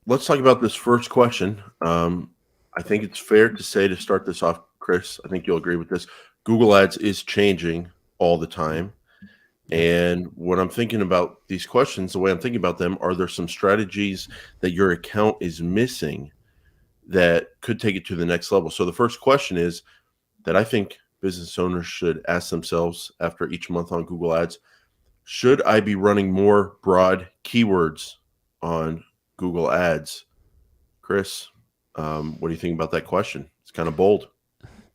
let's talk about this first question. I think it's fair to say to start this off, Chris, I think you'll agree with this. Google Ads is changing all the time. Yep. And when I'm thinking about these questions, the way I'm thinking about them, are there some strategies that your account is missing that could take it to the next level? So the first question is that I think business owners should ask themselves after each month on Google Ads, should I be running more broad keywords on Google Ads? Chris, what do you think about that question? It's kind of bold.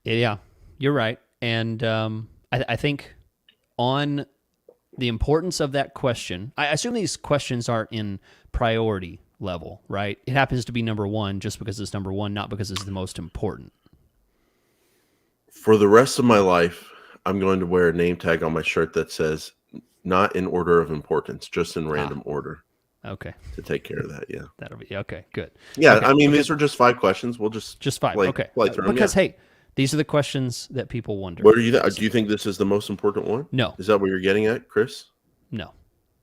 Yeah, you're right. And I think on the importance of that question, I assume these questions are in priority level, right? It happens to be number one just because it's number one, not because it's the most important. For the rest of my life, I'm going to wear a name tag on my shirt that says not in order of importance, just in random order Okay. to take care of that. Yeah. That'll be okay. Good. Yeah. Okay. I mean, these are just 5 questions. We'll Just five. Okay. play through them. Because Yeah. hey, these are the questions that people wonder. What do you think this is the most important one? No. Is that what you're getting at, Chris? No.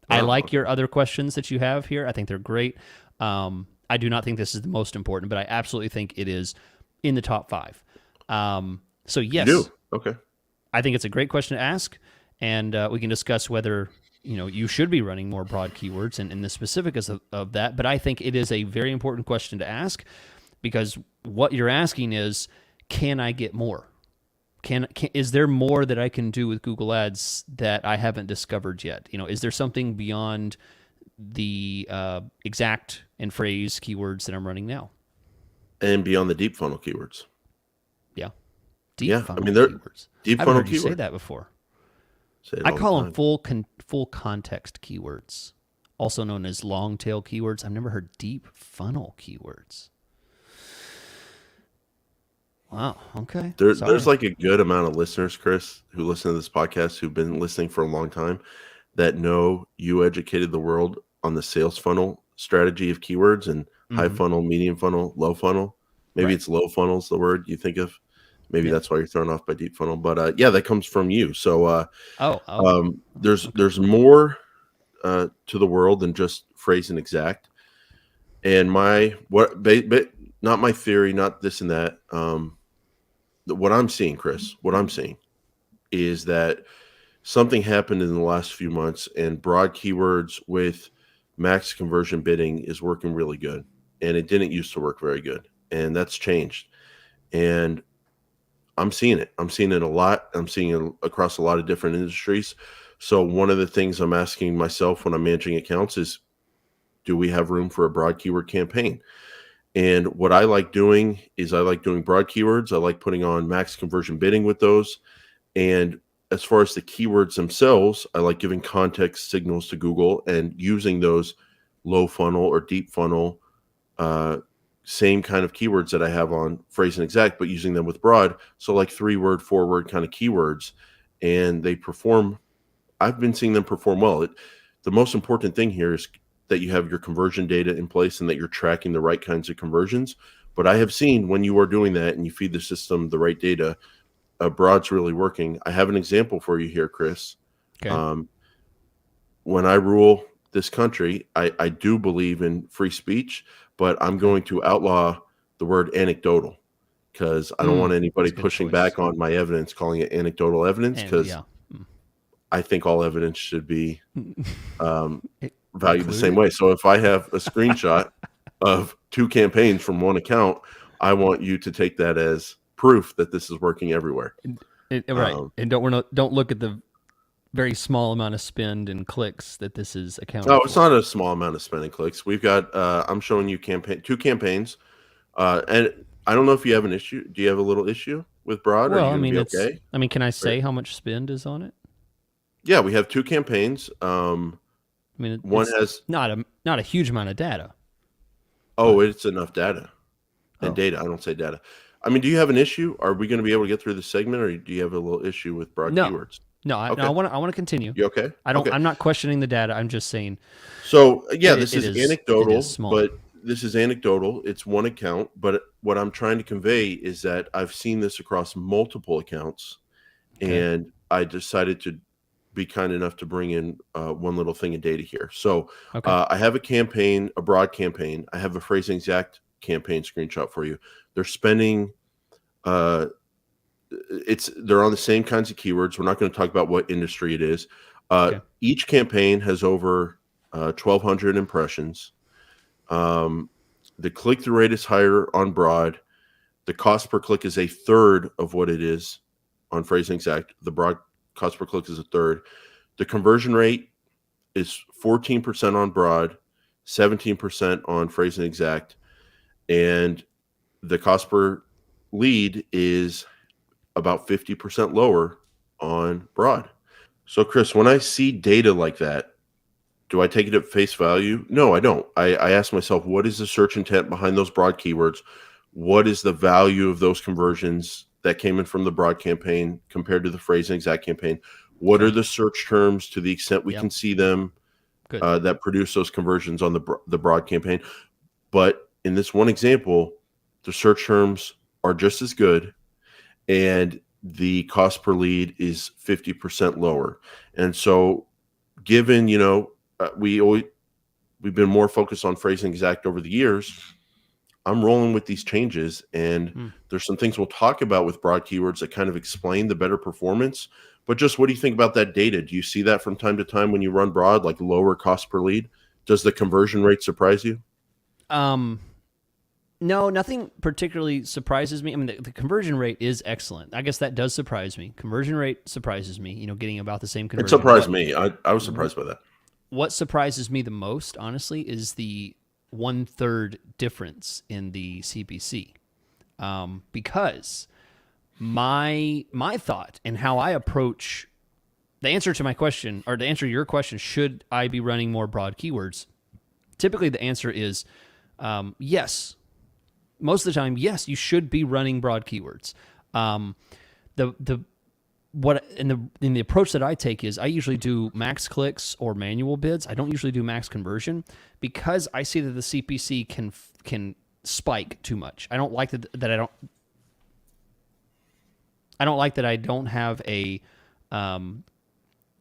I Oh, like okay. your other questions that you have here. I think they're great. I do not think this is the most important, but I absolutely think it is in the top 5. So yes, You do? Okay. I think it's a great question to ask, and we can discuss whether you should be running more broad keywords and the specifics of that. But I think it is a very important question to ask because what you're asking is, can I get more? Is there more that I can do with Google Ads that I haven't discovered yet? Is there something beyond the exact and phrase keywords that I'm running now? And beyond the deep funnel keywords. Yeah, Yeah. funnel I mean, they're keywords. deep I haven't funnel heard you say keywords. that before. Say it I all the call them time. full context keywords, also known as long tail keywords. I've never heard deep funnel keywords. Wow. Okay. There's Sorry. like a good amount of listeners, Chris, who listen to this podcast who've been listening for a long time that know you educated the world on the sales funnel strategy of keywords and high Mm-hmm. funnel, medium funnel, low funnel. Maybe Right. it's low funnel's the word you think of. Maybe Yeah. that's why you're thrown off by deep funnel. But yeah, that comes from you. So Oh. Okay. there's more to the world than just phrase and exact. And not my theory, not this and that. What I'm seeing, Chris, what I'm seeing is that something happened in the last few months, and broad keywords with max conversion bidding is working really good. And it didn't used to work very good. And that's changed. And I'm seeing it. I'm seeing it a lot. I'm seeing it across a lot of different industries. So one of the things I'm asking myself when I'm managing accounts is, do we have room for a broad keyword campaign? And what I like doing is I like doing broad keywords. I like putting on max conversion bidding with those. And as far as the keywords themselves, I like giving context signals to Google and using those low funnel or deep funnel, same kind of keywords that I have on phrase and exact, but using them with broad. So like 3-word, 4-word kind of keywords, and they perform. I've been seeing them perform well. The most important thing here is that you have your conversion data in place and that you're tracking the right kinds of conversions. But I have seen when you are doing that and you feed the system the right data, broad's really working. I have an example for you here, Chris. Okay. Um, when I rule this country, I do believe in free speech, but I'm Okay. going to outlaw the word anecdotal because I don't want anybody That's a good pushing choice. back on my evidence, calling it anecdotal evidence, And because yeah. I think all evidence should be valued the same Included. way. So if I have a screenshot of 2 campaigns from one account, I want you to take that as proof that this is working everywhere. Right. And don't look at the very small amount of spend and clicks that this is accounting No, for. it's not a small amount of spending clicks. We've got I'm showing you 2 campaigns. And I don't know if you have an issue. Do you have a little issue with broad? Or are Well, you I going to mean, be okay? can I Or- say how much spend is on it? yeah, we have 2 campaigns. I mean, One it's has not a huge amount of data. it's enough data and Oh. data. I don't say data. I mean, do you have an issue? Are we going to be able to get through the segment, or do you have a little issue with broad No. keywords? No, I Okay, want to continue. you okay? Okay. I'm not questioning the data. I'm just saying So yeah, this it is is anecdotal, small. but this is anecdotal. It's one account, but what I'm trying to convey is that I've seen this across multiple accounts, Okay. and I decided to be kind enough to bring in one little thing of data here. So Okay. I have a campaign, a broad campaign. I have a Phrasing Exact campaign screenshot for you. They're spending, they're on the same kinds of keywords. We're not going to talk about what industry it is. Okay. Each campaign has over 1,200 impressions. The click-through rate is higher on broad. The cost per click is a third of what it is on Phrasing Exact. The broad cost per click is a third. The conversion rate is 14% on broad, 17% on Phrasing Exact, and the cost per lead is about 50% lower on broad. So, Chris, when I see data like that, do I take it at face value? No, I don't. I ask myself, what is the search intent behind those broad keywords? What is the value of those conversions that came in from the broad campaign compared to the Phrasing Exact campaign? What are the search terms, to the extent we can see them, that produce those conversions on the broad campaign? But in this one example, the search terms are just as good, and the cost per lead is 50% lower. And so, given, we've been more focused on Phrasing Exact over the years, I'm rolling with these changes, and there's some things we'll talk about with broad keywords that kind of explain the better performance. But just what do you think about that data? Do you see that from time to time when you run broad, like lower cost per lead? Does the conversion rate surprise you? No, nothing particularly surprises me. I mean, the conversion rate is excellent. I guess that does surprise me. Conversion rate surprises me, getting about the same conversion. It surprised me. I was surprised by that. What surprises me the most, honestly, is the 1/3 difference in the CPC. Because my thought and how I approach the answer to my question, or to answer your question, should I be running more broad keywords? Typically, the answer is yes. Most of the time, yes, you should be running broad keywords. In the approach that I take is I usually do max clicks or manual bids. I don't usually do max conversion because I see that the CPC can spike too much. I don't like that I don't like that I don't have a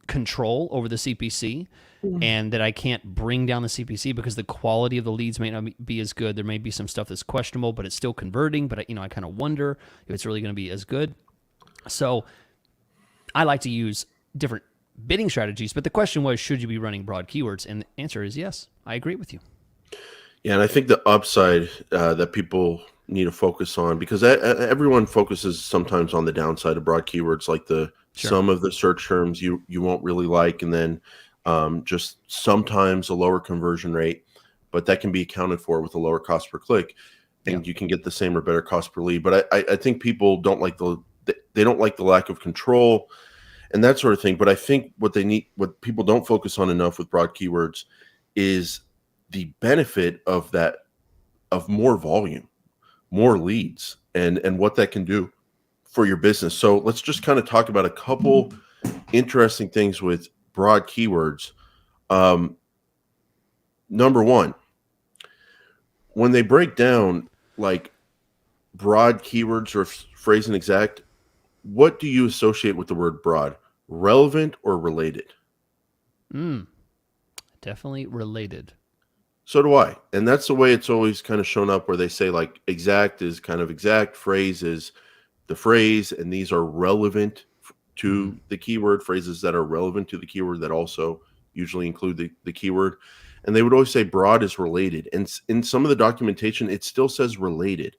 control over the CPC, and that I can't bring down the CPC because the quality of the leads may not be as good. There may be some stuff that's questionable, but it's still converting. But I kind of wonder if it's really going to be as good. So I like to use different bidding strategies. But the question was, should you be running broad keywords? And the answer is yes. I agree with you. Yeah, and I think the upside that people need to focus on, because everyone focuses sometimes on the downside of broad keywords, like some of the search terms you won't really like, and then just sometimes a lower conversion rate, but that can be accounted for with a lower cost per click, and you can get the same or better cost per lead. But I think people don't like the lack of control and that sort of thing. But I think what people don't focus on enough with broad keywords is the benefit of more volume, more leads, and what that can do for your business. So let's just kind of talk about a couple interesting things with broad keywords. Number one, when they break down like broad keywords or Phrasing Exact, what do you associate with the word broad? Relevant or related? Definitely related. So do I. And that's the way it's always kind of shown up, where they say like exact is kind of exact, phrase is the phrase, and these are relevant to the keyword, phrases that are relevant to the keyword that also usually include the keyword. And they would always say broad is related. And in some of the documentation, it still says related.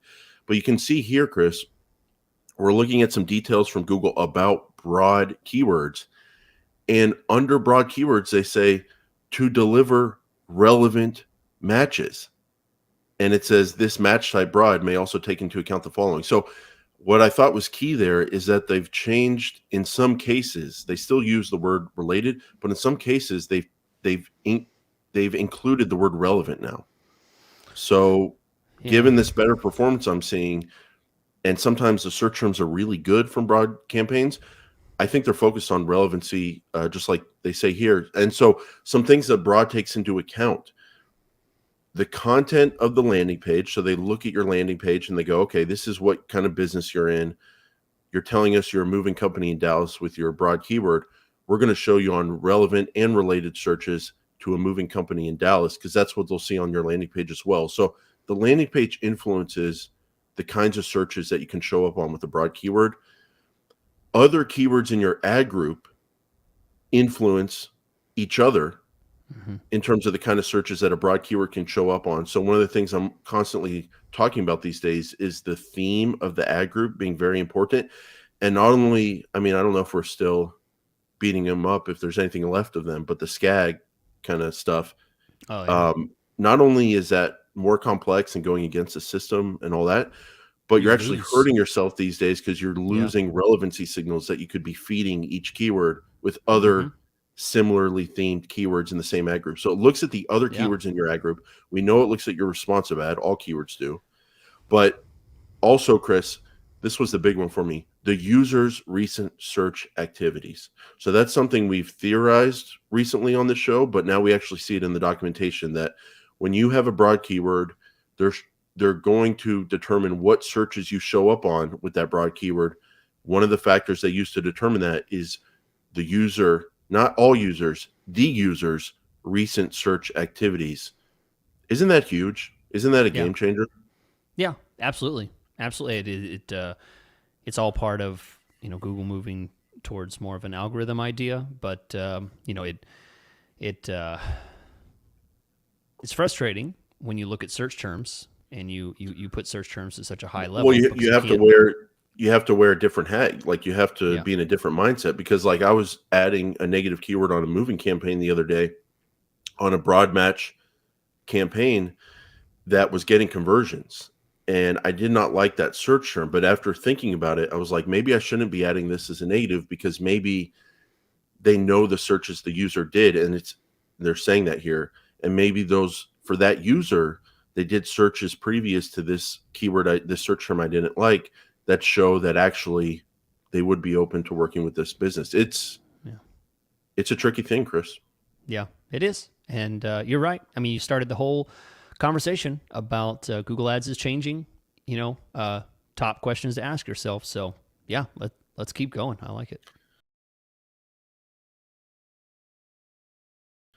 But you can see here, Chris, we're looking at some details from Google about broad keywords. And under broad keywords, they say to deliver relevant matches. And it says this match type broad may also take into account the following. So what I thought was key there is that they've changed in some cases. They still use the word related, but in some cases they've included the word relevant now. So given this better performance I'm seeing, and sometimes the search terms are really good from broad campaigns, I think they're focused on relevancy, just like they say here. And so some things that broad takes into account: the content of the landing page. So they look at your landing page and they go, okay, this is what kind of business you're in. You're telling us you're a moving company in Dallas with your broad keyword. What are the features that you want to see? What are the we're going to show you on relevant and related searches to a moving company in Dallas, because that's what they'll see on your landing page as well. So the landing page influences the kinds of searches that you can show up on with a broad keyword. Other keywords in your ad group influence each other in terms of the kind of searches that a broad keyword can show up on. So one of the things I'm constantly talking about these days is the theme of the ad group being very important. And not only, I mean, I don't know if we're still beating them up, if there's anything left of them, but the SCAG kind of stuff. Oh, yeah. Not only is that more complex and going against the system and all that, but you're actually hurting yourself these days because you're losing relevancy signals that you could be feeding each keyword with other similarly themed keywords in the same ad group. So it looks at the other keywords in your ad group. We know it looks at your responsive ad. All keywords do. But also, Chris, this was the big one for me, the user's recent search activities. So that's something we've theorized recently on the show, but now we actually see it in the documentation that when you have a broad keyword, they're going to determine what searches you show up on with that broad keyword. One of the factors they use to determine that is the user, not all users, the user's recent search activities. Isn't that huge? Isn't that a game changer? Yeah, absolutely. Absolutely. It's all part of, Google moving towards more of an algorithm idea, but it's frustrating when you look at search terms and you put search terms at such a high level. Well, you have to wear a different hat. Like you have to be in a different mindset, because like I was adding a negative keyword on a moving campaign the other day on a broad match campaign that was getting conversions. And I did not like that search term. But after thinking about it, I was like, maybe I shouldn't be adding this as a negative, because maybe they know the searches the user did. And they're saying that here. And maybe for that user, they did searches previous to this keyword, this search term I didn't like, that show that actually they would be open to working with this business. It's a tricky thing, Chris. Yeah, it is. And you're right. I mean, you started the whole conversation about Google Ads is changing, top questions to ask yourself. So yeah, let's keep going. I like it.